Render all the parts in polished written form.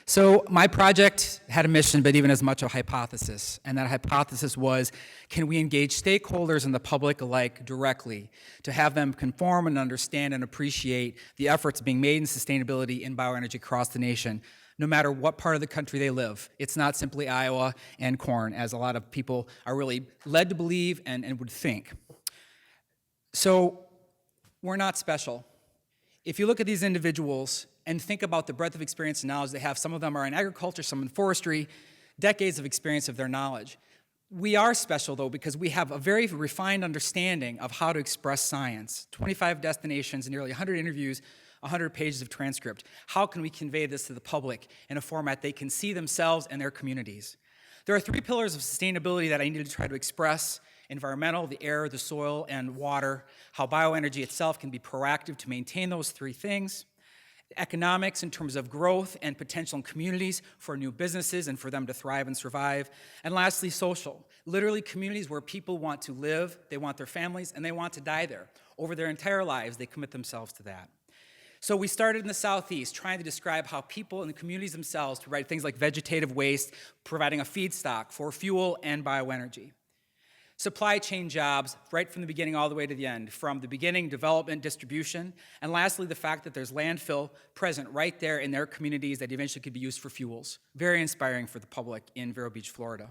So my project had a mission, but even as much a hypothesis. And that hypothesis was, can we engage stakeholders and the public alike directly to have them conform and understand and appreciate the efforts being made in sustainability in bioenergy across the nation, no matter what part of the country they live. It's not simply Iowa and corn, as a lot of people are really led to believe and would think. So we're not special. If you look at these individuals and think about the breadth of experience and knowledge they have, some of them are in agriculture, some in forestry, decades of experience of their knowledge. We are special, though, because we have a very refined understanding of how to express science. 25 destinations, nearly 100 interviews, 100 pages of transcript. How can we convey this to the public in a format they can see themselves and their communities? There are 3 pillars of sustainability that I need to try to express: environmental, the air, the soil, and water, how bioenergy itself can be proactive to maintain those 3 things. Economics in terms of growth and potential in communities for new businesses and for them to thrive and survive. And lastly, social. Literally communities where people want to live, they want their families, and they want to die there. Over their entire lives, they commit themselves to that. So we started in the Southeast trying to describe how people in the communities themselves provide things like vegetative waste, providing a feedstock for fuel and bioenergy. Supply chain jobs right from the beginning all the way to the end, from the beginning, development, distribution, and lastly, the fact that there's landfill present right there in their communities that eventually could be used for fuels. Very inspiring for the public in Vero Beach, Florida.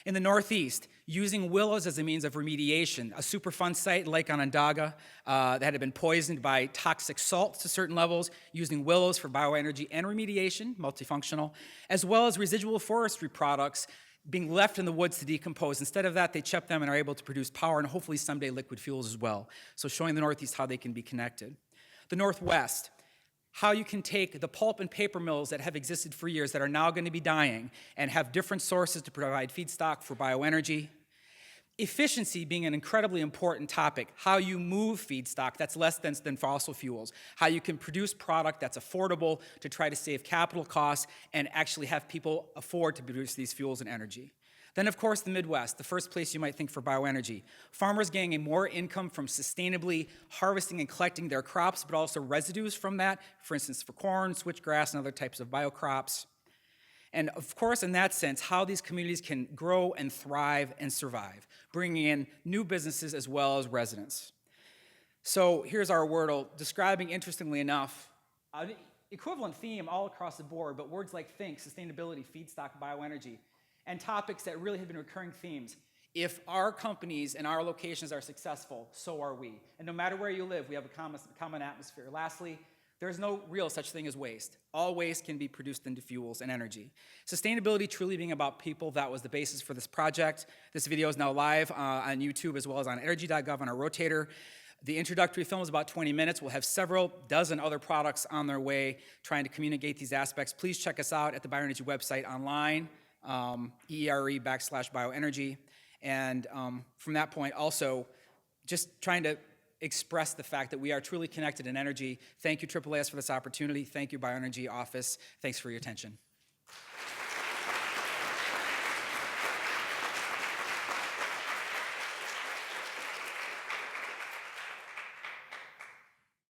In the Northeast, using willows as a means of remediation, a Superfund site, Lake Onondaga, that had been poisoned by toxic salts to certain levels, using willows for bioenergy and remediation, multifunctional, as well as residual forestry products being left in the woods to decompose. Instead of that, they chip them and are able to produce power and hopefully someday liquid fuels as well. So showing the Northeast how they can be connected. The Northwest, how you can take the pulp and paper mills that have existed for years that are now going to be dying and have different sources to provide feedstock for bioenergy. Efficiency being an incredibly important topic, how you move feedstock that's less dense than fossil fuels, how you can produce product that's affordable to try to save capital costs and actually have people afford to produce these fuels and energy. Then, of course, the Midwest, the first place you might think for bioenergy. Farmers gaining more income from sustainably harvesting and collecting their crops, but also residues from that, for instance, for corn, switchgrass, and other types of biocrops. And of course, in that sense, how these communities can grow and thrive and survive, bringing in new businesses as well as residents. So here's our wordle, describing, interestingly enough, an equivalent theme all across the board, but words like think, sustainability, feedstock, bioenergy, and topics that really have been recurring themes. If our companies and our locations are successful, so are we. And no matter where you live, we have a common atmosphere. Lastly, there's no real such thing as waste. All waste can be produced into fuels and energy. Sustainability truly being about people, that was the basis for this project. This video is now live on YouTube as well as on energy.gov on our rotator. The introductory film is about 20 minutes. We'll have several dozen other products on their way trying to communicate these aspects. Please check us out at the Bioenergy website online, EERE/bioenergy. And from that point also, just trying to express the fact that we are truly connected in energy. Thank you, AAAS, for this opportunity. Thank you, Bioenergy Office. Thanks for your attention.